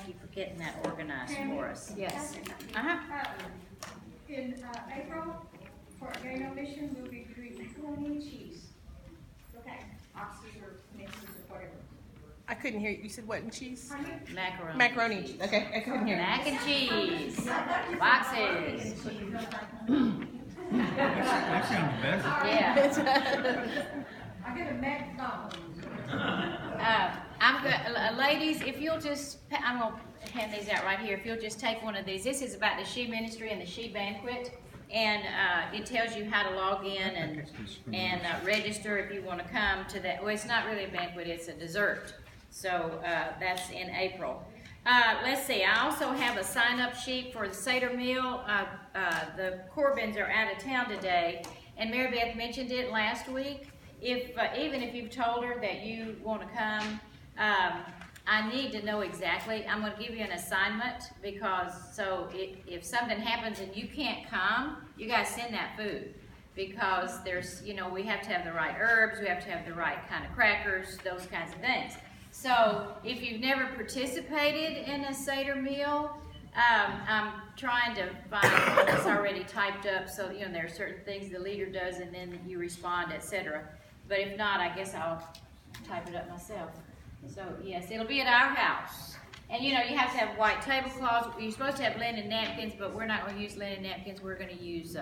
you for getting that organized Tammy, for us. Yes. In April, for Daniel Mission, we'll be doing macaroni and cheese. Okay, oxes or mixes or whatever. I couldn't hear you. You said what and cheese? Macaroni. Macaroni and cheese. Okay, I couldn't hear you. Mac and cheese. Boxes. That sounds better. Yeah. I get a McDonald's. I'm good. Ladies, if you'll just, I'm going to hand these out right here. If you'll just take one of these. This is about the She Ministry and the She Banquet. And it tells you how to log in and register if you want to come to that. Well, it's not really a banquet, it's a dessert. So that's in April. Let's see, I also have a sign-up sheet for the Seder meal. The Corbins are out of town today, and Mary Beth mentioned it last week. Even if you've told her that you want to come, I need to know exactly. I'm going to give you an assignment because if something happens and you can't come, you guys send that food because there's, we have to have the right herbs, we have to have the right kind of crackers, those kinds of things. So if you've never participated in a Seder meal, I'm trying to find one that's already typed up so there are certain things the leader does and then you respond, etc. But if not, I guess I'll type it up myself. So yes, it'll be at our house. And you have to have white tablecloths. You're supposed to have linen napkins, but we're not going to use linen napkins. We're going to use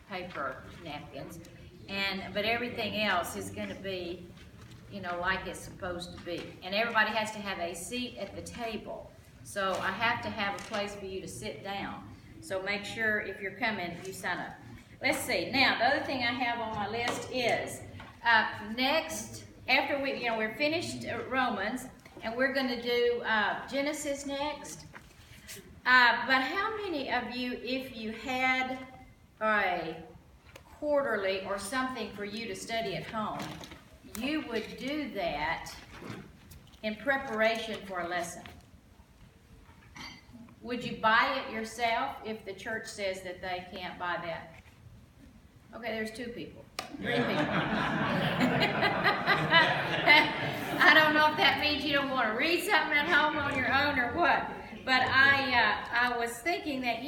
paper napkins. But everything else is going to be like it's supposed to be. And everybody has to have a seat at the table. So I have to have a place for you to sit down. So make sure if you're coming, you sign up. Let's see. Now, the other thing I have on my list is next, after we're finished Romans, and we're going to do Genesis next. But how many of you, if you had a quarterly or something for you to study at home, you would do that in preparation for a lesson? Would you buy it yourself if the church says that they can't buy that? Okay, there's 2 people. 3 people. I don't know if that means you don't want to read something at home on your own or what. But I was thinking that,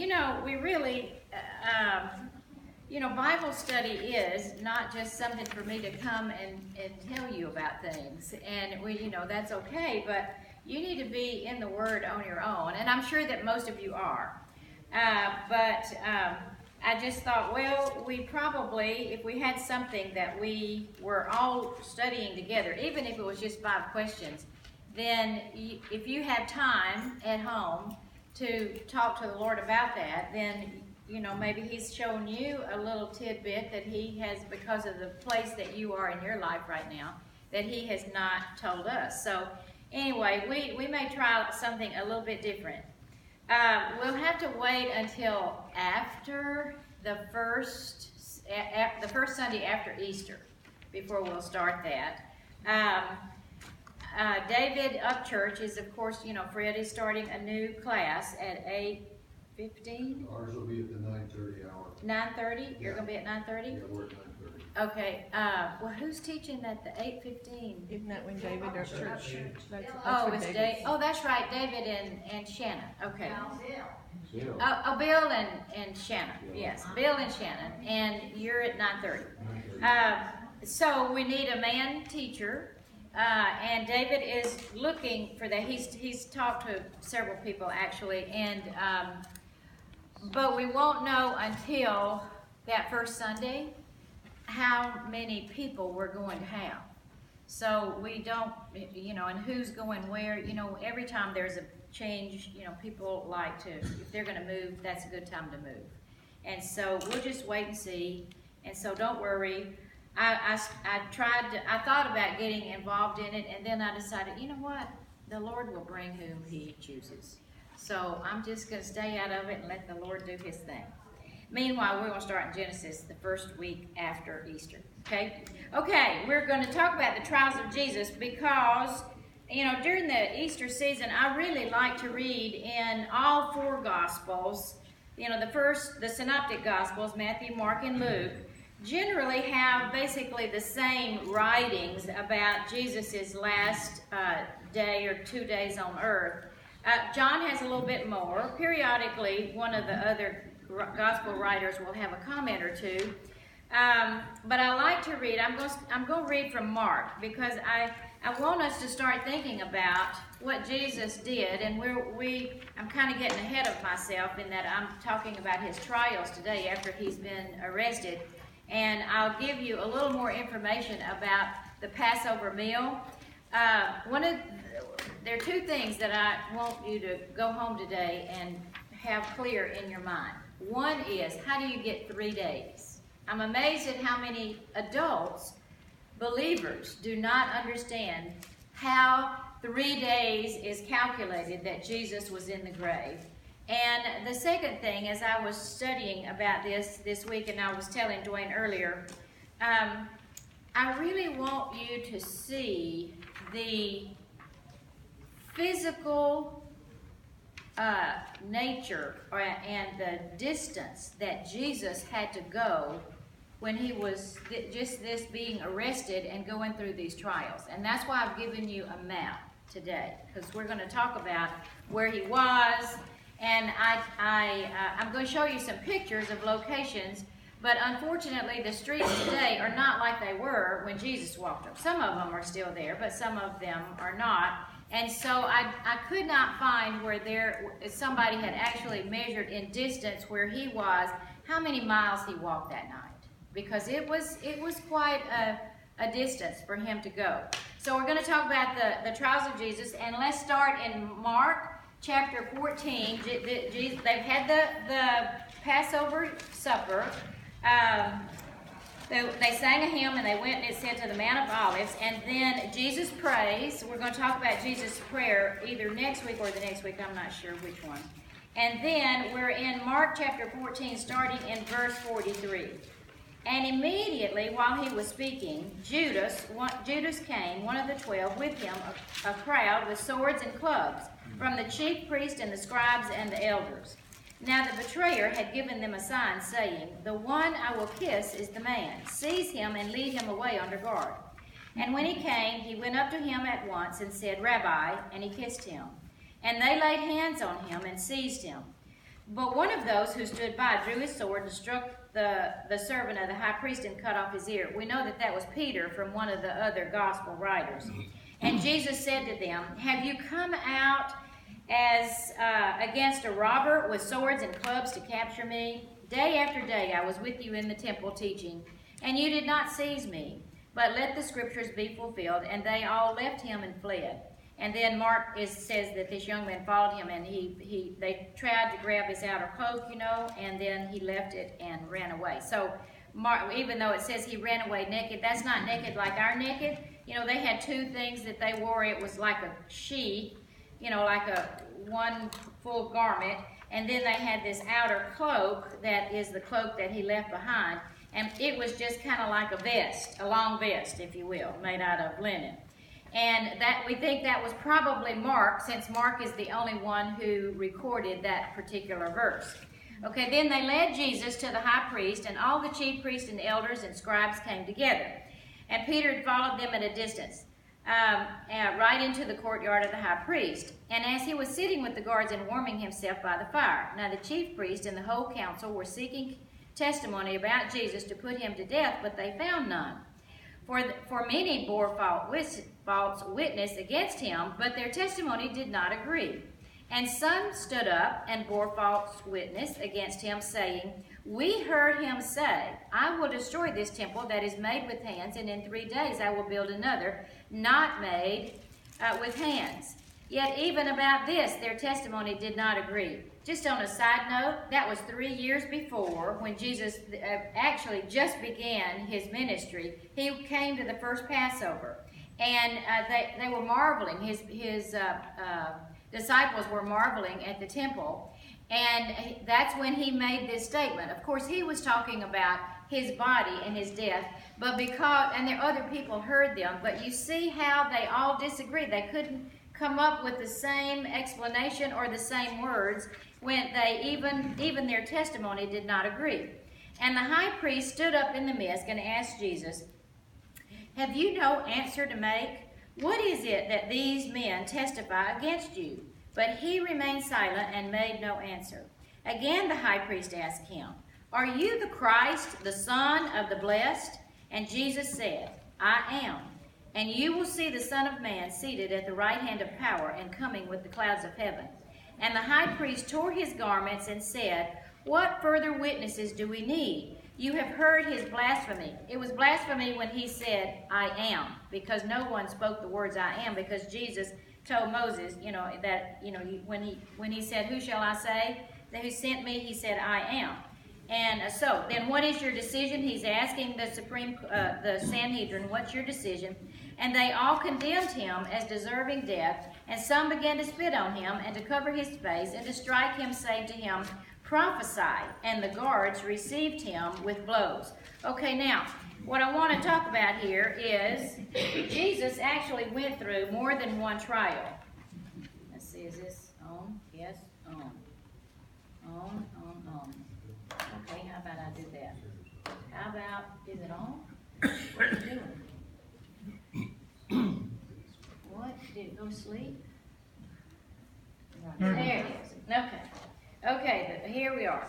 we really, Bible study is not just something for me to come and tell you about things. And, that's okay, but you need to be in the Word on your own. And I'm sure that most of you are. I just thought, well, we probably, if we had something that we were all studying together, even if it was just 5 questions, then if you have time at home to talk to the Lord about that, then, maybe He's shown you a little tidbit that He has, because of the place that you are in your life right now, that He has not told us. So anyway, we may try something a little bit different. We'll have to wait until after the first Sunday after Easter before we'll start that. David Upchurch is, of course, Fred is starting a new class at 8:15. Ours will be at the 9:30 hour. 9:30? You're going to be at 9:30? Yeah, we're at 9:30. Okay. Well, who's teaching at the 8:15? Isn't that when David or church? That's Oh, when it's David's- Dave. Oh, that's right, David and Shannon. Okay. Yeah. Bill and Shannon. Yes, Bill and Shannon. And you're at 9:30. 9:30. So we need a man teacher, and David is looking for that. He's talked to several people actually, and but we won't know until that first Sunday how many people we're going to have. So we don't, and who's going where. Every time there's a change, people like to, if they're going to move, that's a good time to move. And so we'll just wait and see. And so don't worry. I thought about getting involved in it, and then I decided, you know what? The Lord will bring whom He chooses. So I'm just going to stay out of it and let the Lord do His thing. Meanwhile, we're going to start in Genesis the first week after Easter. Okay? Okay, we're going to talk about the trials of Jesus because, during the Easter season, I really like to read in all 4 Gospels. The Synoptic Gospels, Matthew, Mark, and Luke, generally have basically the same writings about Jesus' last day or 2 days on earth. John has a little bit more. Periodically, one of the other gospel writers will have a comment or two. But I like to read. I'm going to read from Mark because I want us to start thinking about what Jesus did, and I'm kind of getting ahead of myself in that I'm talking about his trials today after he's been arrested, and I'll give you a little more information about the Passover meal. There are two things that I want you to go home today and have clear in your mind. One is, how do you get 3 days? I'm amazed at how many adults, believers, do not understand how 3 days is calculated that Jesus was in the grave. And the second thing, as I was studying about this week, and I was telling Dwayne earlier, I really want you to see the physical nature and the distance that Jesus had to go when he was just being arrested and going through these trials. And that's why I've given you a map today, because we're going to talk about where he was, and I'm going to show you some pictures of locations, but unfortunately the streets today are not like they were when Jesus walked them. Some of them are still there, but some of them are not. And so I could not find where somebody had actually measured in distance where he was, how many miles he walked that night, because it was quite a distance for him to go. So we're going to talk about the trials of Jesus, and let's start in Mark chapter 14. They've had the Passover supper. They sang a hymn, and they went, and it said, to the Mount of Olives, and then Jesus prays. We're going to talk about Jesus' prayer either next week or the next week. I'm not sure which one. And then we're in Mark chapter 14, starting in verse 43. And immediately while he was speaking, Judas came, one of the 12, with him, a crowd with swords and clubs, from the chief priests and the scribes and the elders. Now the betrayer had given them a sign, saying, the one I will kiss is the man. Seize him and lead him away under guard. And when he came, he went up to him at once and said, Rabbi, and he kissed him. And they laid hands on him and seized him. But one of those who stood by drew his sword and struck the servant of the high priest and cut off his ear. We know that was Peter from one of the other gospel writers. And Jesus said to them, have you come out as against a robber with swords and clubs to capture me? Day after day I was with you in the temple teaching, and you did not seize me. But let the scriptures be fulfilled. And they all left him and fled. And then Mark says that this young man followed him, and they tried to grab his outer cloak, and then he left it and ran away. So Mark, even though it says he ran away naked, that's not naked like our naked. They had two things that they wore. It was like a sheath, like a one full garment, and then they had this outer cloak that is the cloak that he left behind, and it was just kind of like a vest, a long vest, if you will, made out of linen. And that we think that was probably Mark, since Mark is the only one who recorded that particular verse. Okay, then they led Jesus to the high priest, and all the chief priests and elders and scribes came together. And Peter had followed them at a distance, right into the courtyard of the high priest. And as he was sitting with the guards and warming himself by the fire, now the chief priest and the whole council were seeking testimony about Jesus to put him to death, but they found none. For many bore false witness against him, but their testimony did not agree. And some stood up and bore false witness against him, saying, we heard him say, I will destroy this temple that is made with hands, and in 3 days I will build another, not made with hands. Yet even about this, their testimony did not agree. Just on a side note, that was 3 years before, when Jesus actually just began his ministry. He came to the first Passover, and they were marveling. His disciples were marveling at the temple, and that's when he made this statement. Of course, he was talking about his body and his death, but and there other people heard them, but you see how they all disagreed. They couldn't come up with the same explanation or the same words when they even their testimony did not agree. And the high priest stood up in the midst and asked Jesus, have you no answer to make? What is it that these men testify against you? But he remained silent and made no answer. Again the high priest asked him, "Are you the Christ, the Son of the Blessed?" And Jesus said, "I am. And you will see the Son of Man seated at the right hand of power and coming with the clouds of heaven." And the high priest tore his garments and said, "What further witnesses do we need? You have heard his blasphemy." It was blasphemy when he said, "I am," because no one spoke the words "I am," because Jesus told Moses, when he said, "Who shall I say that who sent me?" He said, "I am." And so then what is your decision? He's asking the Sanhedrin, what's your decision? And they all condemned him as deserving death, and some began to spit on him and to cover his face and to strike him, saying to him, "Prophesy." And the guards received him with blows. Okay, now, what I want to talk about here is Jesus actually went through more than one trial. Let's see, is this on? Yes, on. On. Okay, how about I do that? How about, is it on? What are you doing? What? Did it go to sleep? There it is. Okay, but here we are.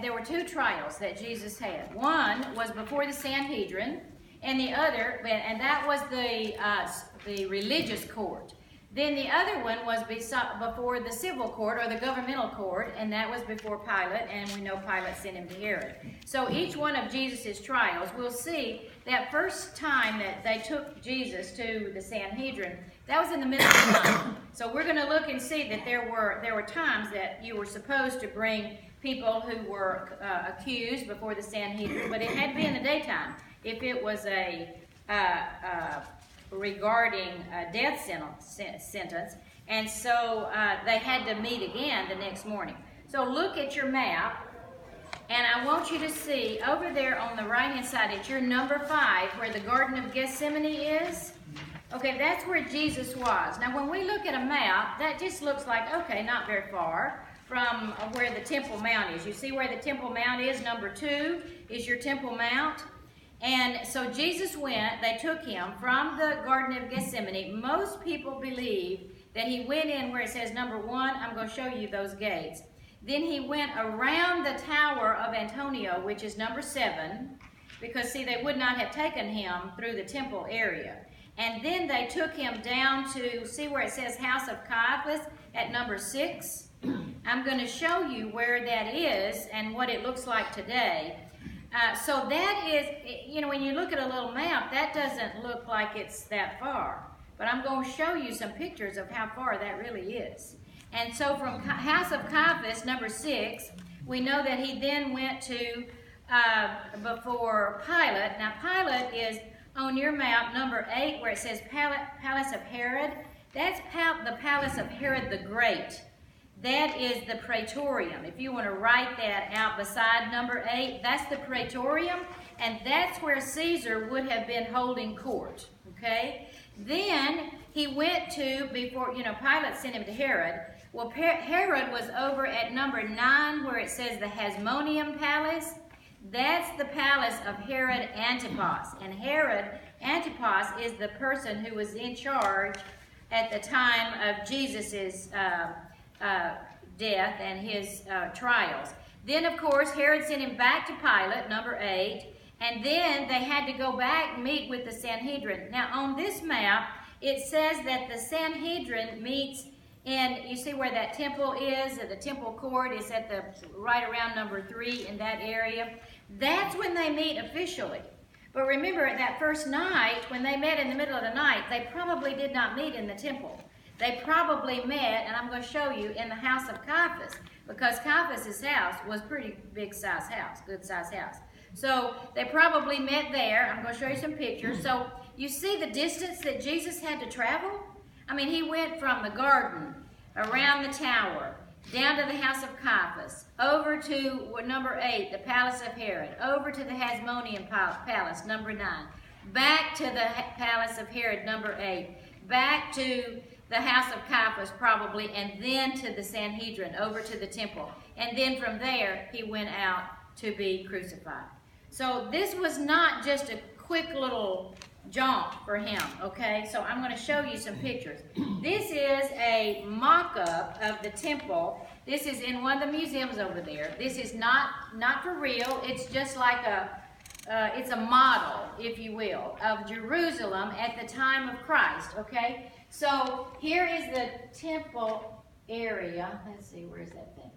There were two trials that Jesus had. One was before the Sanhedrin, and that was the religious court. Then the other one was before the civil court or the governmental court, and that was before Pilate, and we know Pilate sent him to Herod. So each one of Jesus' trials, we'll see that first time that they took Jesus to the Sanhedrin, that was in the middle of the night. So we're going to look and see that there were times that you were supposed to bring people who were accused before the Sanhedrin, but it had to be in the daytime. If it was regarding a death sentence, and so they had to meet again the next morning. So look at your map, and I want you to see over there on the right hand side, it's your number 5, where the Garden of Gethsemane is. Okay, that's where Jesus was. Now when we look at a map, that just looks like, okay, not very far from where the Temple Mount is. You see where the Temple Mount is? Number 2 is your Temple Mount. And so Jesus went, they took him from the Garden of Gethsemane. Most people believe that he went in where it says number 1, I'm going to show you those gates. Then he went around the Tower of Antonio, which is number 7, because see, they would not have taken him through the temple area. And then they took him down to, see where it says House of Caiaphas at number 6? I'm going to show you where that is and what it looks like today. So that is, when you look at a little map, that doesn't look like it's that far. But I'm going to show you some pictures of how far that really is. And so from House of Caiaphas, number 6, we know that he then went to before Pilate. Now Pilate is on your map, number 8, where it says Palace of Herod. That's the Palace of Herod the Great. That is the Praetorium. If you want to write that out beside number 8, that's the Praetorium, and that's where Caesar would have been holding court, okay? Then he went to, before, Pilate sent him to Herod. Well, Herod was over at number 9, where it says the Hasmonean Palace. That's the palace of Herod Antipas. And Herod Antipas is the person who was in charge at the time of Jesus' death and his trials. Then, of course, Herod sent him back to Pilate, number 8, and then they had to go back and meet with the Sanhedrin. Now, on this map, it says that the Sanhedrin meets in, you see where that temple is, the temple court is at the right around number 3 in that area. That's when they meet officially. But remember, that first night, when they met in the middle of the night, they probably did not meet in the temple. They probably met, and I'm going to show you, in the house of Caiaphas, because Caiaphas' house was a pretty big size house, good size house. So they probably met there. I'm going to show you some pictures. So you see the distance that Jesus had to travel? I mean, he went from the garden, around the tower, down to the house of Caiaphas, over to number 8, the palace of Herod, over to the Hasmonean palace, number 9, back to the palace of Herod, number 8, back to the house of Caiaphas probably, and then to the Sanhedrin, over to the temple. And then from there, he went out to be crucified. So this was not just a quick little jaunt for him, okay? So I'm going to show you some pictures. This is a mock-up of the temple. This is in one of the museums over there. This is not for real. It's just like it's a model, if you will, of Jerusalem at the time of Christ, okay? So here is the temple area. Let's see, where's that thing?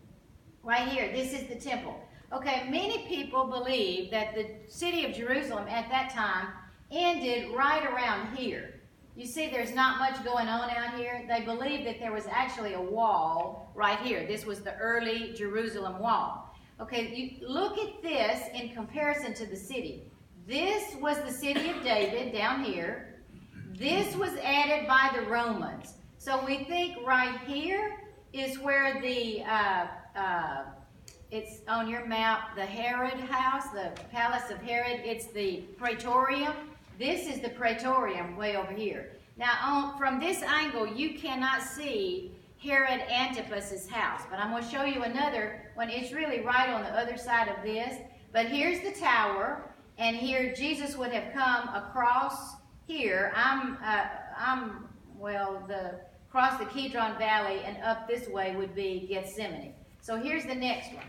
Right here, this is the temple. Okay, many people believe that the city of Jerusalem at that time ended right around here. You see, there's not much going on out here. They believe that there was actually a wall right here. This was the early Jerusalem wall. Okay, you look at this in comparison to the city. This was the city of David down here. This was added by the Romans. So we think right here is where the, it's on your map, the Herod house, the palace of Herod. It's the Praetorium. This is the Praetorium way over here. Now, from this angle, you cannot see Herod Antipas's house. But I'm going to show you another one. It's really right on the other side of this. But here's the tower. And here Jesus would have come across here. Across the Kidron Valley and up this way would be Gethsemane. So here's the next one.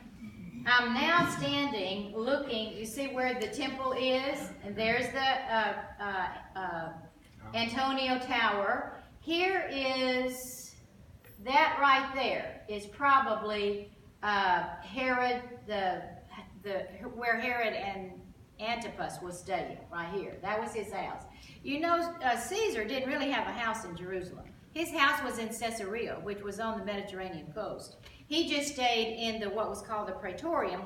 I'm now standing looking, you see where the temple is? And there's the Antonio Tower. Here is, that right there is probably Herod, where Herod and Antipas was staying, right here. That was his house. You know, Caesar didn't really have a house in Jerusalem. His house was in Caesarea, which was on the Mediterranean coast. He just stayed in what was called the Praetorium,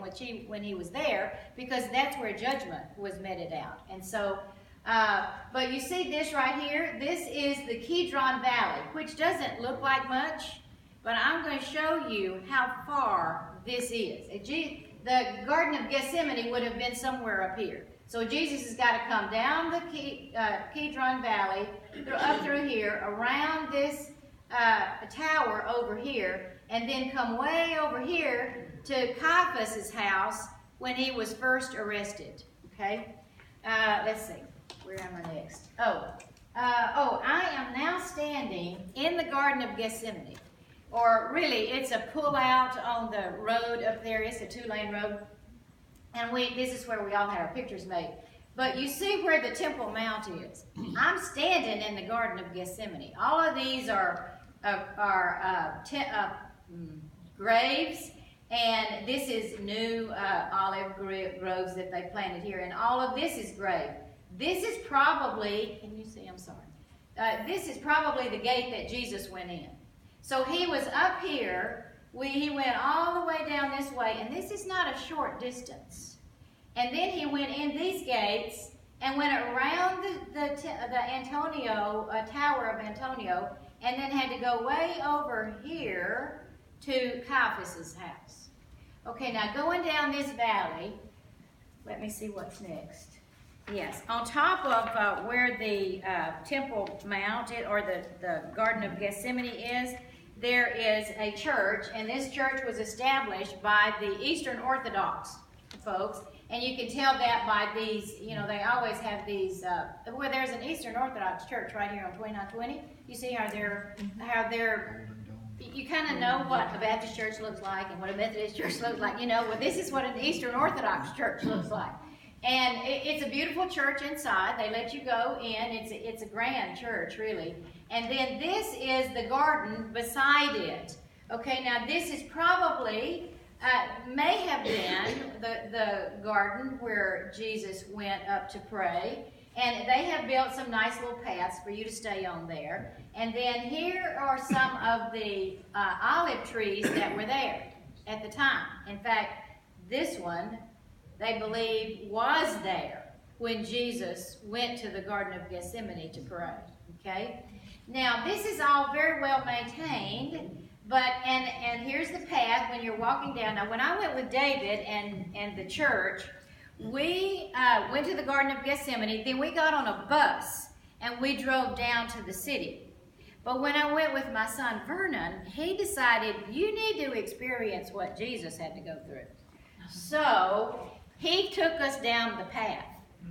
when he was there, because that's where judgment was meted out. And so, but you see this right here? This is the Kidron Valley, which doesn't look like much, but I'm going to show you how far this is. The Garden of Gethsemane would have been somewhere up here. So Jesus has got to come down the Kidron Valley, up through here, around this tower over here, and then come way over here to Caiaphas' house when he was first arrested. Okay? Let's see. Where am I next? I am now standing in the Garden of Gethsemane. Or really, it's a pull-out on the road up there. It's a 2-lane road. And this is where we all have our pictures made. But you see where the Temple Mount is. I'm standing in the Garden of Gethsemane. All of these are graves, and this is new olive groves that they planted here, and all of this is grave. This is probably, can you see? I'm sorry. This is probably the gate that Jesus went in. So he was up here. He went all the way down this way, and this is not a short distance. And then he went in these gates and went around the Antonio, Tower of Antonio, and then had to go way over here to Caiaphas' house. Okay, now going down this valley, let me see what's next. Yes, on top of where the Temple Mount or the Garden of Gethsemane is, there is a church, and this church was established by the Eastern Orthodox folks, and you can tell that by these, you know, they always have these, well, there's an Eastern Orthodox church right here on 2920. You see how they're, you kind of know what a Baptist church looks like and what a Methodist church looks like, you know, well, this is what an Eastern Orthodox church looks like. And it's a beautiful church inside. They let you go in. It's a grand church, really. And then this is the garden beside it. Okay, now this is probably, may have been the garden where Jesus went up to pray. And they have built some nice little paths for you to stay on there. And then here are some of the olive trees that were there at the time. In fact, this one, they believe, was there when Jesus went to the Garden of Gethsemane to pray. Okay? Now, this is all very well maintained, but, and here's the path when you're walking down. Now, when I went with David and the church, we went to the Garden of Gethsemane, then we got on a bus, and we drove down to the city. But when I went with my son Vernon, he decided, you need to experience what Jesus had to go through. So he took us down the path.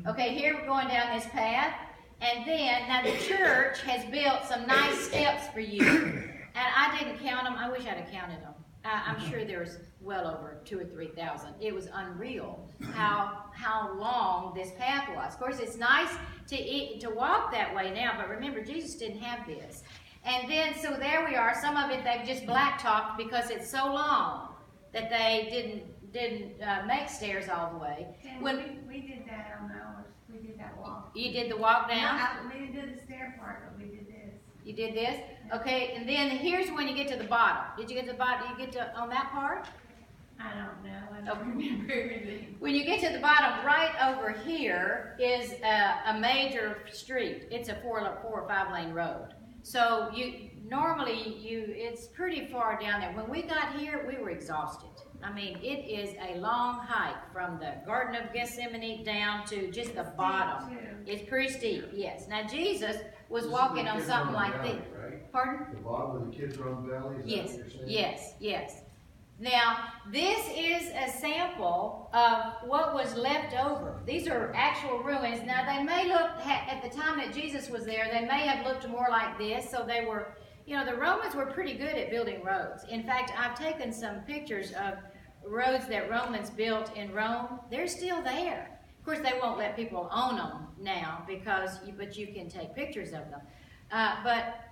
Okay, here we're going down this path, And then, now the church has built some nice steps for you. And I didn't count them. I wish I'd have counted them. I'm sure there's well over 2,000 or 3,000. It was unreal how long this path was. Of course, it's nice to walk that way now, but remember, Jesus didn't have this. And then, so there we are. Some of it they've just blacktopped because it's so long that they didn't make stairs all the way. And we did that on ours. We did that walk. You did the walk down? No, we didn't do the stair part, but we did this. You did this? Okay, and then here's when you get to the bottom. Did you get to the bottom? Did you get to on that part? I don't know. I don't remember everything. When you get to the bottom, right over here is a major street. It's a 4 or 5 lane road. So it's pretty far down there. When we got here, we were exhausted. I mean, it is a long hike from the Garden of Gethsemane down to just the bottom. It's pretty steep, yes. Now Jesus was walking on something like this. Pardon? The bottom of the Kids Run Valley, is that what you're saying? Yes. Now, this is a sample of what was left over. These are actual ruins. Now, they may look, at the time that Jesus was there, they may have looked more like this. So they were, the Romans were pretty good at building roads. In fact, I've taken some pictures of roads that Romans built in Rome. They're still there. Of course, they won't let people own them now but you can take pictures of them. But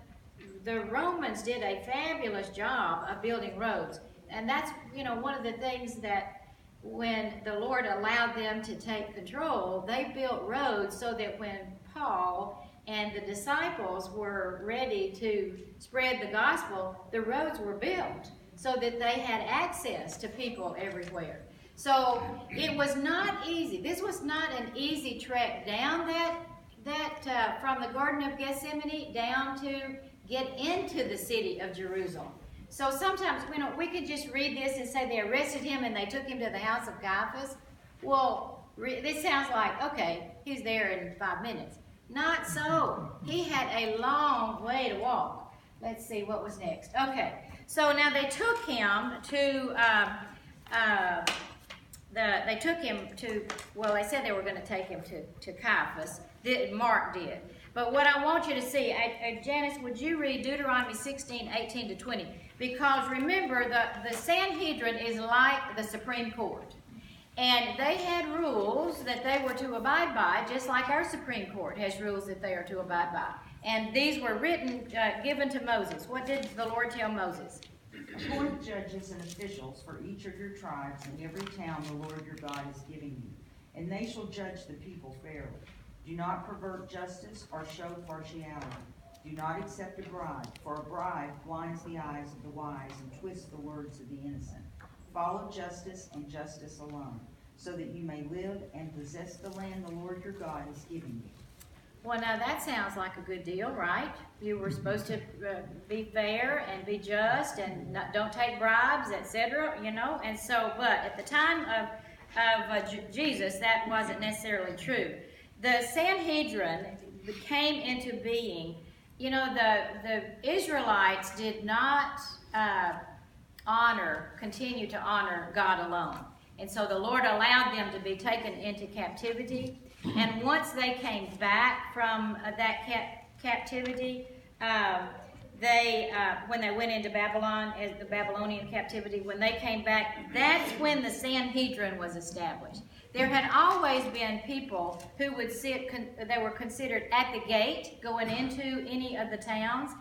the Romans did a fabulous job of building roads. And that's, one of the things that when the Lord allowed them to take control, they built roads so that when Paul and the disciples were ready to spread the gospel, the roads were built so that they had access to people everywhere. So it was not easy. This was not an easy trek down that from the Garden of Gethsemane down to get into the city of Jerusalem. So sometimes, we could just read this and say they arrested him and they took him to the house of Caiaphas. Well, this sounds like, okay, he's there in 5 minutes. Not so. He had a long way to walk. Let's see what was next. Okay, so now they took him to, they said they were going to take him to Caiaphas. Mark did. But what I want you to see, Janice, would you read Deuteronomy 16, 18 to 20? Because remember, the Sanhedrin is like the Supreme Court. And they had rules that they were to abide by, just like our Supreme Court has rules that they are to abide by. And these were given to Moses. What did the Lord tell Moses? Appoint judges and officials for each of your tribes in every town the Lord your God is giving you, and they shall judge the people fairly. Do not pervert justice or show partiality. Do not accept a bribe, for a bribe blinds the eyes of the wise and twists the words of the innocent. Follow justice and justice alone, so that you may live and possess the land the Lord your God is giving you. Well, now that sounds like a good deal, right? You were supposed to be fair and be just and don't take bribes, etc., And so, but at the time of Jesus, that wasn't necessarily true. The Sanhedrin came into being. The Israelites did not continue to honor God alone. And so the Lord allowed them to be taken into captivity. And once they came back from that captivity, when they went into Babylon, as the Babylonian captivity, when they came back, that's when the Sanhedrin was established. There had always been people who would sit, they were considered at the gate going into any of the towns.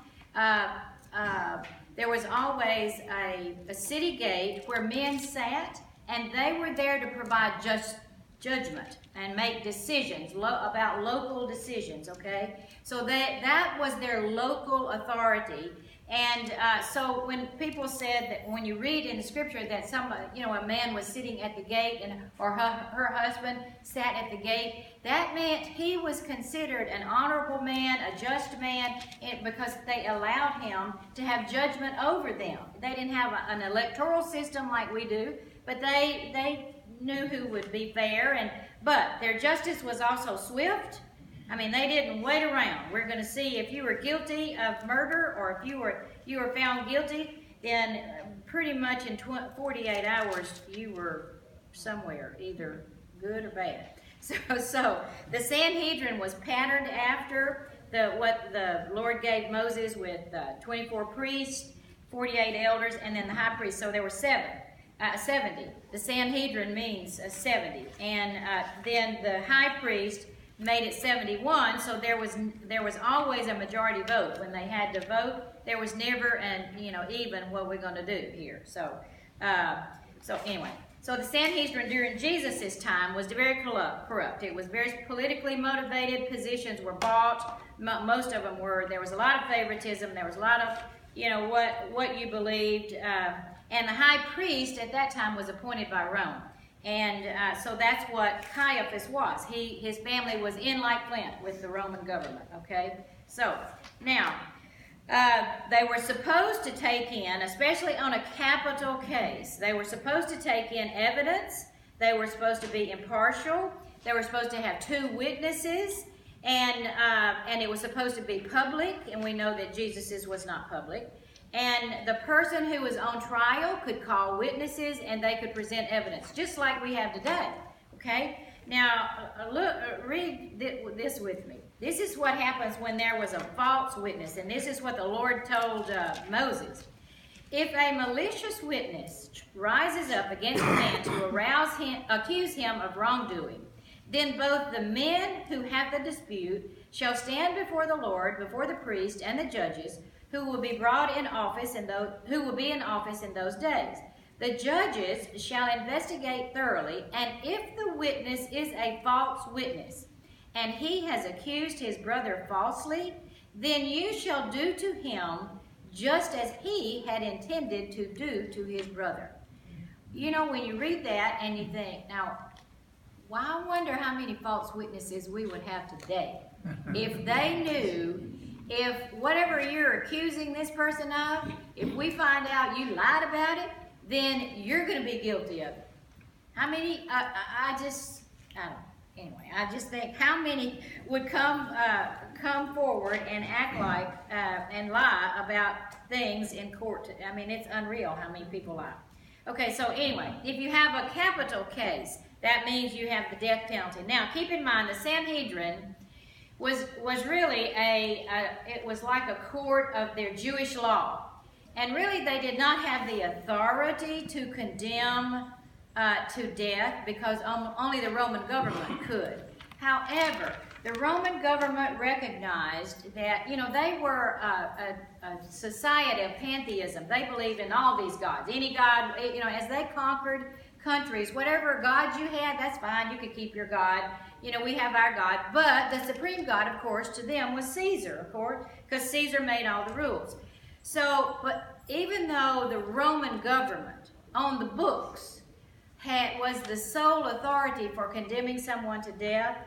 There was always a city gate where men sat, and they were there to provide just judgment and make decisions about local decisions, okay? So that was their local authority. And so when people said that, when you read in the scripture that a man was sitting at the gate or her husband sat at the gate, that meant he was considered an honorable man, a just man, because they allowed him to have judgment over them. They didn't have an electoral system like we do, but they knew who would be fair, but their justice was also swift. I mean, they didn't wait around. We're going to see if you were guilty of murder or if you were found guilty, then pretty much in 48 hours you were somewhere, either good or bad. So the Sanhedrin was patterned after what the Lord gave Moses with 24 priests, 48 elders, and then the high priest. So there were 70. The Sanhedrin means 70. And then the high priest made it 71, so there was always a majority vote. When they had to vote, there was never even what we're going to do here. So anyway, so the Sanhedrin during Jesus' time was very corrupt. It was very politically motivated. Positions were bought. Most of them were. There was a lot of favoritism. There was a lot of what you believed. And the high priest at that time was appointed by Rome. And so that's what Caiaphas was. His family was in like flint with the Roman government, okay? So, now, they were supposed to take in, especially on a capital case, they were supposed to take in evidence. They were supposed to be impartial. They were supposed to have 2 witnesses. And it was supposed to be public, and we know that Jesus's was not public. And the person who was on trial could call witnesses, and they could present evidence, just like we have today. Okay? Now, read this with me. This is what happens when there was a false witness, and this is what the Lord told Moses. If a malicious witness rises up against a man to accuse him of wrongdoing, then both the men who have the dispute shall stand before the Lord, before the priest and the judges, who will be in office in those days. The judges shall investigate thoroughly, and if the witness is a false witness, and he has accused his brother falsely, then you shall do to him just as he had intended to do to his brother. You know, when you read that and you think, now, I wonder how many false witnesses we would have today if they knew, if whatever you're accusing this person of, if we find out you lied about it, then you're going to be guilty of it. How many, anyway, I just think how many would come forward and act like, and lie about things in court. I mean, it's unreal how many people lie. Okay, so anyway, if you have a capital case, that means you have the death penalty. Now, keep in mind, the Sanhedrin was really it was like a court of their Jewish law. And really, they did not have the authority to condemn to death, because only the Roman government could. However, the Roman government recognized that, they were a society of pantheism. They believed in all these gods. Any god, as they conquered countries, whatever god you had, that's fine. You could keep your god. We have our God. But the supreme God, of course, to them was Caesar, of course, because Caesar made all the rules. So, but even though the Roman government on the books was the sole authority for condemning someone to death,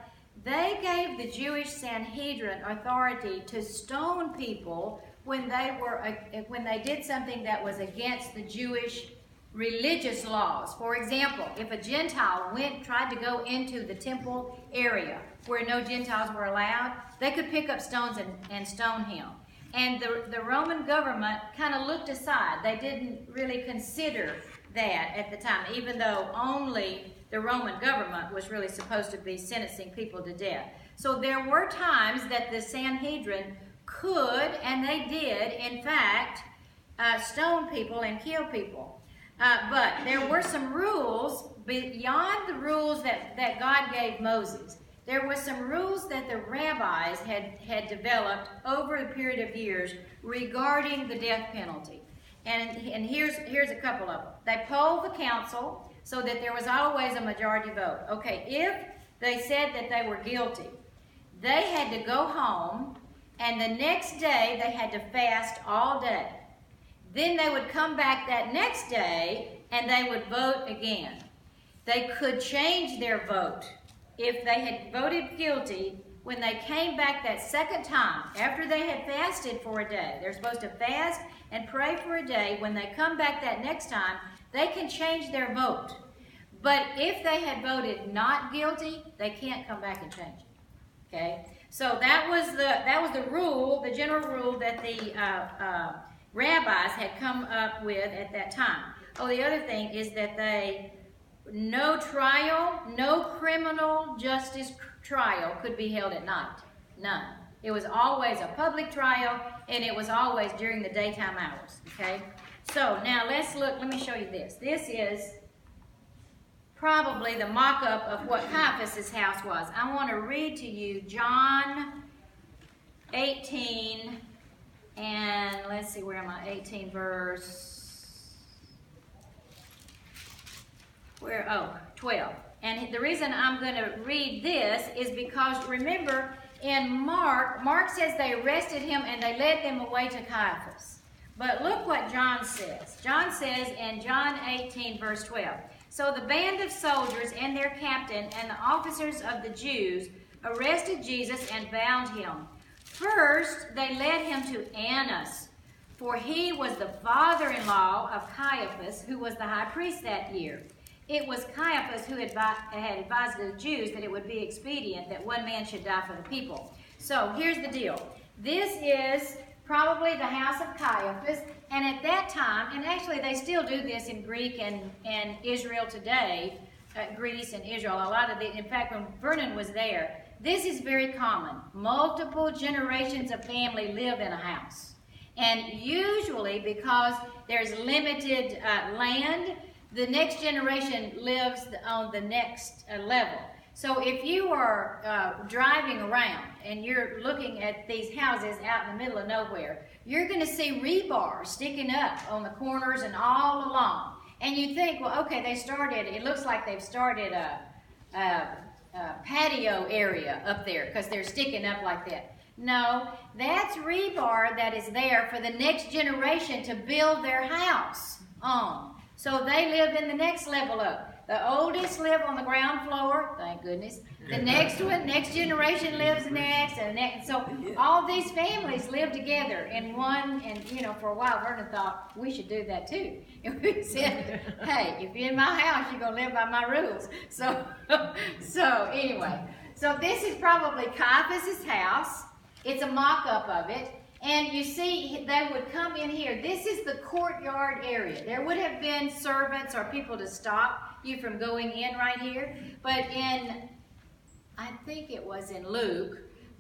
they gave the Jewish Sanhedrin authority to stone people when they did something that was against the Jewish religious laws. For example, if a Gentile tried to go into the temple area where no Gentiles were allowed, they could pick up stones and stone him. And the Roman government kind of looked aside. They didn't really consider that at the time, even though only the Roman government was really supposed to be sentencing people to death. So there were times that the Sanhedrin could, and they did, in fact, stone people and kill people. But there were some rules beyond the rules that God gave Moses. There were some rules that the rabbis had developed over a period of years regarding the death penalty. And here's a couple of them. They polled the council so that there was always a majority vote. Okay, if they said that they were guilty, they had to go home, and the next day they had to fast all day. Then they would come back that next day and they would vote again. They could change their vote. If they had voted guilty, when they came back that second time, after they had fasted for a day, they're supposed to fast and pray for a day. When they come back that next time, they can change their vote. But if they had voted not guilty, they can't come back and change it. Okay? So that was the rule, the general rule that the rabbis had come up with at that time. Oh, the other thing is that they no trial, no criminal justice trial could be held at night. None. It was always a public trial, and it was always during the daytime hours, okay? So now let's look, let me show you this. This is probably the mock-up of what Caiaphas' house was. I want to read to you John 18, and let's see, where am I? 18 verse, 12. And the reason I'm going to read this is because, remember, in Mark says they arrested him and they led them away to Caiaphas. But look what John says. John says in John 18, verse 12, "So the band of soldiers and their captain and the officers of the Jews arrested Jesus and bound him. First, they led him to Annas, for he was the father-in-law of Caiaphas, who was the high priest that year. It was Caiaphas who had advised the Jews that it would be expedient that one man should die for the people." So here's the deal. This is probably the house of Caiaphas, and at that time, and actually they still do this in Greek and Israel today, Greece and Israel, a lot of in fact, when Vernon was there, this is very common. Multiple generations of family live in a house. And usually, because there's limited land, the next generation lives on the next level. So if you are driving around and you're looking at these houses out in the middle of nowhere, you're going to see rebar sticking up on the corners and all along. And you think, well, okay, it looks like they've started a patio area up there because they're sticking up like that. No, that's rebar that is there for the next generation to build their house on. So they live in the next level up. The oldest live on the ground floor, thank goodness. The next generation lives next, and next. So all these families live together in one, and for a while Vernon thought we should do that too. And we said, hey, if you're in my house, you're gonna live by my rules. So anyway, so this is probably Caiaphas' house. It's a mock-up of it. And you see, they would come in here. This is the courtyard area. There would have been servants or people to stop you from going in right here. But I think it was in Luke,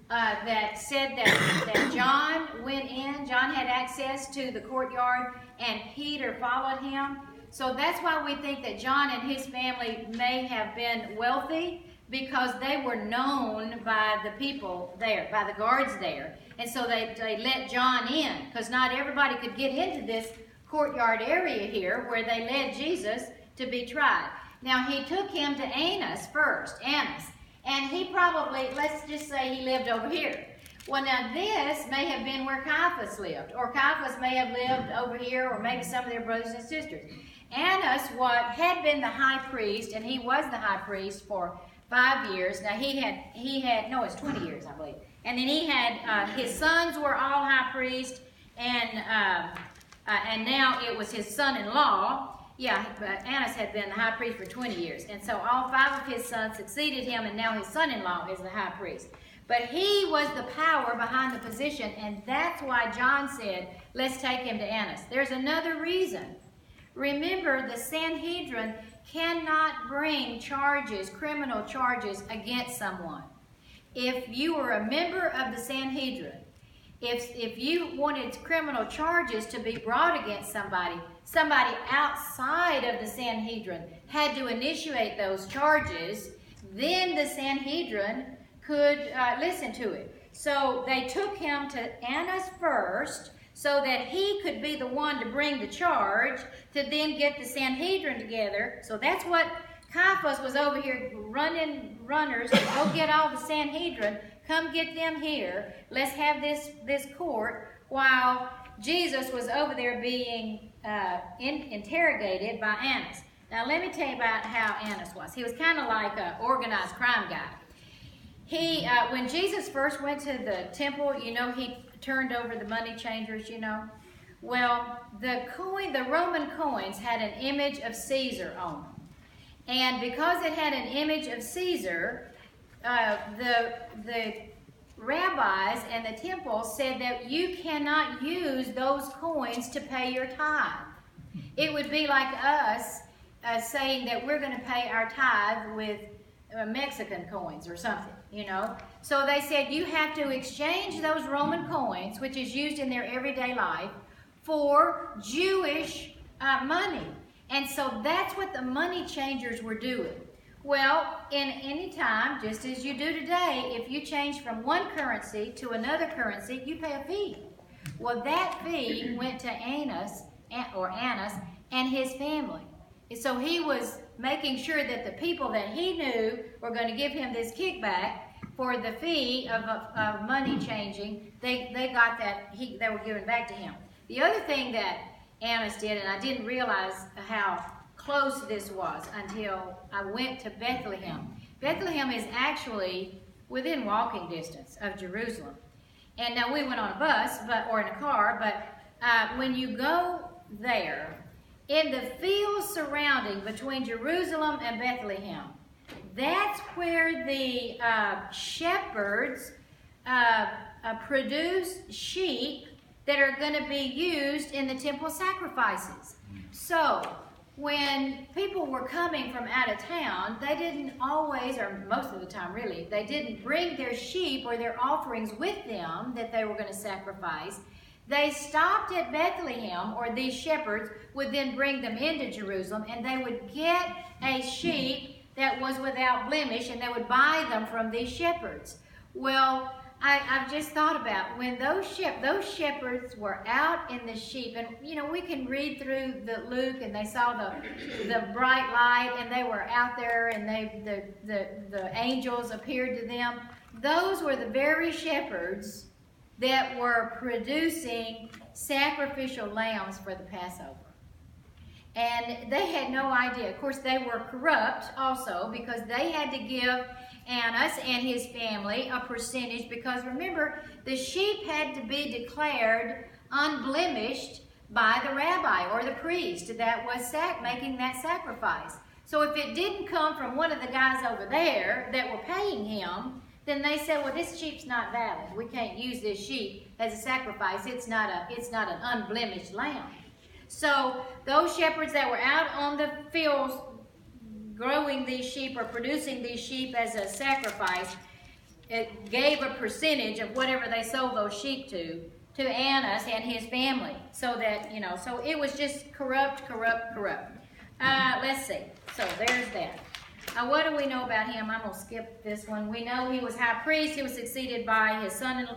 that said that John went in. John had access to the courtyard, and Peter followed him. So that's why we think that John and his family may have been wealthy, because they were known by the people there, by the guards there. And so they let John in, because not everybody could get into this courtyard area here where they led Jesus to be tried. Now, he took him to Annas first, and he probably, let's just say he lived over here. Well, now this may have been where Caiaphas lived, or Caiaphas may have lived over here, or maybe some of their brothers and sisters. Annas had been the high priest, and he was the high priest for 5 years. Now it's 20 years, I believe. And then he had, his sons were all high priests, and now it was his son-in-law. Yeah, but Annas had been the high priest for 20 years. And so all 5 of his sons succeeded him, and now his son-in-law is the high priest. But he was the power behind the position, and that's why John said, let's take him to Annas. There's another reason. Remember, the Sanhedrin cannot bring criminal charges against someone. If you were a member of the Sanhedrin, if you wanted criminal charges to be brought against somebody outside of the Sanhedrin had to initiate those charges, then the Sanhedrin could listen to it. So they took him to Annas first, so that he could be the one to bring the charge, to then get the Sanhedrin together. So that's what Caiaphas was over here runners, to go get all the Sanhedrin, come get them here. Let's have this court, while Jesus was over there being interrogated by Annas. Now let me tell you about how Annas was. He was kind of like an organized crime guy. He, when Jesus first went to the temple, he turned over the money changers, Well, the Roman coins had an image of Caesar on them. And because it had an image of Caesar, the rabbis and the temple said that you cannot use those coins to pay your tithe. It would be like us saying that we're going to pay our tithe with Mexican coins or something, you know. So they said you have to exchange those Roman coins, which is used in their everyday life, for Jewish money. And so that's what the money changers were doing. Well, in any time, just as you do today, if you change from one currency to another currency, you pay a fee. Well, that fee went to Annas and his family. So he was making sure that the people that he knew were going to give him this kickback for the fee of money changing, they got that, they were giving back to him. The other thing that Annas did, and I didn't realize how close this was until I went to Bethlehem. Bethlehem is actually within walking distance of Jerusalem. And now we went on a bus, or in a car, but when you go there, in the fields surrounding between Jerusalem and Bethlehem, that's where the shepherds produce sheep that are going to be used in the temple sacrifices. So, when people were coming from out of town, they didn't always, or most of the time really, they didn't bring their sheep or their offerings with them that they were going to sacrifice. They stopped at Bethlehem, or these shepherds would then bring them into Jerusalem, and they would get a sheep that was without blemish, and they would buy them from these shepherds. Well, I've just thought about when those shepherds were out in the sheep, and you know, we can read through the Luke, and they saw the bright light, and they were out there, and the angels appeared to them. Those were the very shepherds that were producing sacrificial lambs for the Passover. And they had no idea. Of course, they were corrupt also, because they had to give Annas and his family a percentage, because remember, the sheep had to be declared unblemished by the rabbi or the priest that was making that sacrifice. So if it didn't come from one of the guys over there that were paying him, then they said, well, this sheep's not valid. We can't use this sheep as a sacrifice. It's not an unblemished lamb. So those shepherds that were out on the fields growing these sheep or producing these sheep as a sacrifice, it gave a percentage of whatever they sold those sheep to Annas and his family. So that, you know, so it was just corrupt. Let's see. So there's that. What do we know about him? I'm going to skip this one. We know he was high priest. He was succeeded by his sons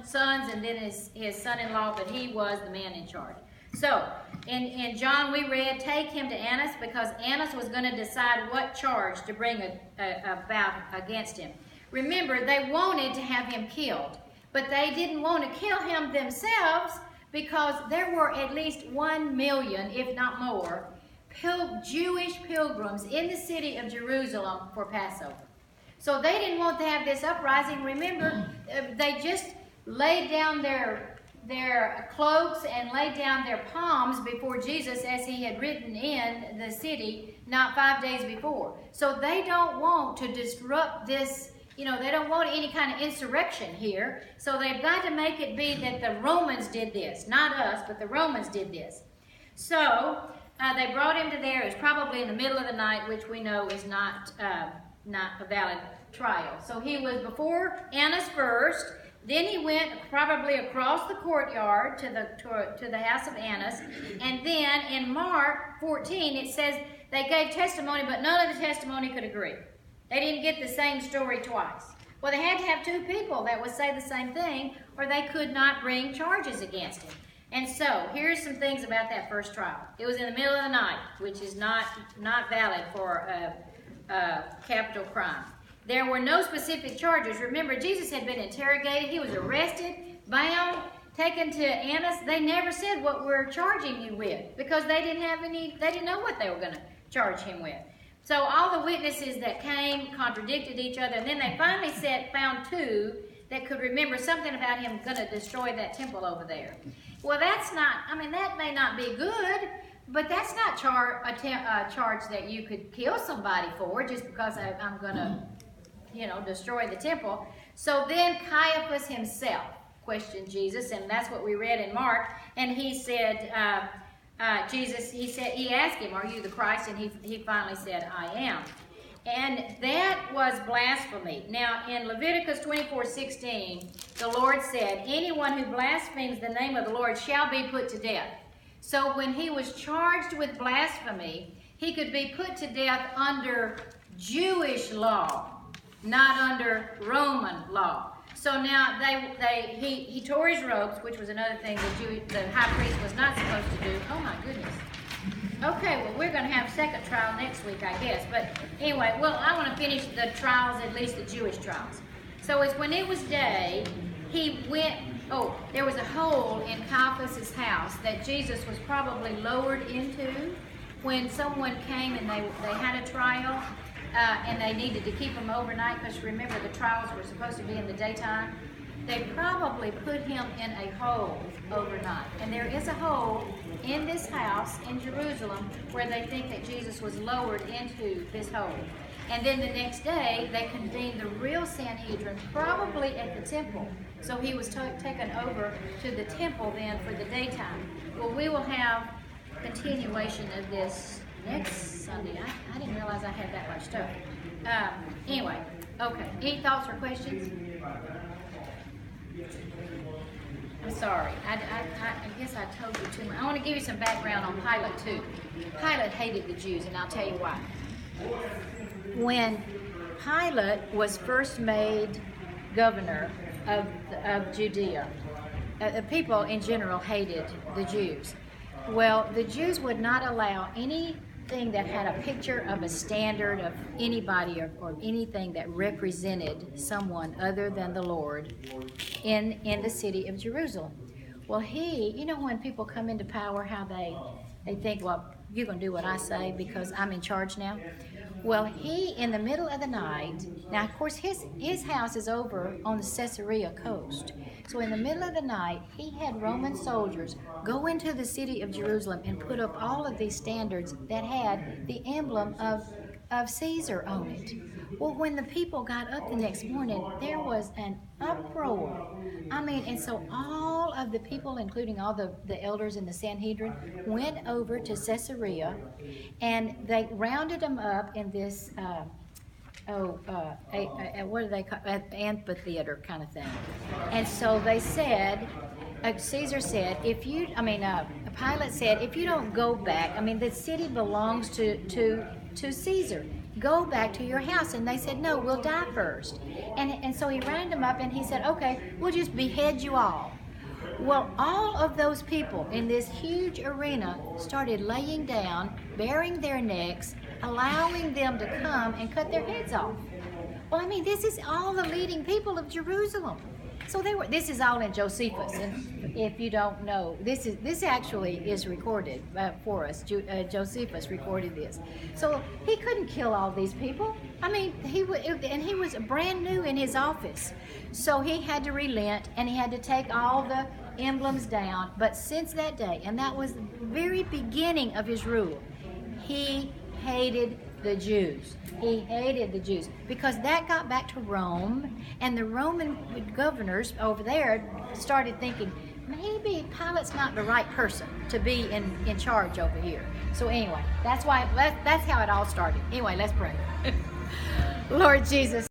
and then his son-in-law, but he was the man in charge. So, in John we read, take him to Annas, because Annas was going to decide what charge to bring about against him. Remember, they wanted to have him killed, but they didn't want to kill him themselves, because there were at least 1 million, if not more, Jewish pilgrims in the city of Jerusalem for Passover. So they didn't want to have this uprising. Remember, they just laid down their cloaks and laid down their palms before Jesus as he had ridden in the city not 5 days before. So they don't want to disrupt this, you know, they don't want any kind of insurrection here. So they've got to make it be that the Romans did this. Not us, but the Romans did this. So they brought him to there. It was probably in the middle of the night, which we know is not a valid trial. So he was before Annas first. Then he went probably across the courtyard to the house of Annas. And then in Mark 14, it says they gave testimony, but none of the testimony could agree. They didn't get the same story twice. Well, they had to have 2 people that would say the same thing, or they could not bring charges against him. And so, here's some things about that first trial. It was in the middle of the night, which is not valid for a capital crime. There were no specific charges. Remember, Jesus had been interrogated. He was arrested, bound, taken to Annas. They never said what we're charging you with, because they didn't know what they were going to charge him with. So all the witnesses that came contradicted each other, and then they finally found 2 that could remember something about him going to destroy that temple over there. Well, that's not, I mean, that may not be good, but that's not a charge that you could kill somebody for just because I'm going to, you know, destroy the temple. So then Caiaphas himself questioned Jesus, and that's what we read in Mark, and he said, Jesus, he asked him, "Are you the Christ?" And he finally said, "I am." And that was blasphemy. Now, in Leviticus 24:16, the Lord said, "Anyone who blasphemes the name of the Lord shall be put to death." So when he was charged with blasphemy, he could be put to death under Jewish law, not under Roman law. So now he tore his robes, which was another thing the high priest was not supposed to do. Oh my goodness. Okay, well, we're going to have second trial next week, I guess. But anyway, well, I want to finish the trials, at least the Jewish trials. So it's when it was day, he went, there was a hole in Caiaphas' house that Jesus was probably lowered into when someone came and they had a trial and they needed to keep him overnight, because remember, the trials were supposed to be in the daytime. They probably put him in a hole overnight. And there is a hole in this house in Jerusalem where they think that Jesus was lowered into this hole. And then the next day, they convened the real Sanhedrin, probably at the temple. So he was taken over to the temple then for the daytime. Well, we will have continuation of this next Sunday. I didn't realize I had that much stuff. Anyway, okay. Any thoughts or questions? I'm sorry. I guess I told you too much. I want to give you some background on Pilate too. Pilate hated the Jews, and I'll tell you why. When Pilate was first made governor of Judea, the people in general hated the Jews. Well, the Jews would not allow anything that had a picture of a standard of anybody or anything that represented someone other than the Lord in the city of Jerusalem. Well, when people come into power, how they think, well, you're going to do what I say because I'm in charge now. Well, he, in the middle of the night, now, of course, his house is over on the Caesarea coast. So in the middle of the night, he had Roman soldiers go into the city of Jerusalem and put up all of these standards that had the emblem of Caesar on it. Well, when the people got up the next morning, there was an uproar. And so all of the people, including all the elders in the Sanhedrin, went over to Caesarea, and they rounded them up in this, what do they call it? Amphitheater kind of thing. And so they said, Pilate said, if you don't go back, the city belongs to Caesar. Go back to your house. And they said, no, we'll die first. And so he rounded them up and he said, okay, we'll just behead you all. Well, all of those people in this huge arena started laying down, baring their necks, allowing them to come and cut their heads off. Well, this is all the leading people of Jerusalem. So this is all in Josephus, and if you don't know, this actually is recorded for us. Josephus recorded this. So he couldn't kill all these people. He was brand new in his office. So he had to relent, and he had to take all the emblems down. But since that day, and that was the very beginning of his rule, he hated the Jews. He hated the Jews because that got back to Rome, and the Roman governors over there started thinking, maybe Pilate's not the right person to be in charge over here. So anyway, that's how it all started. Anyway, let's pray. Lord Jesus.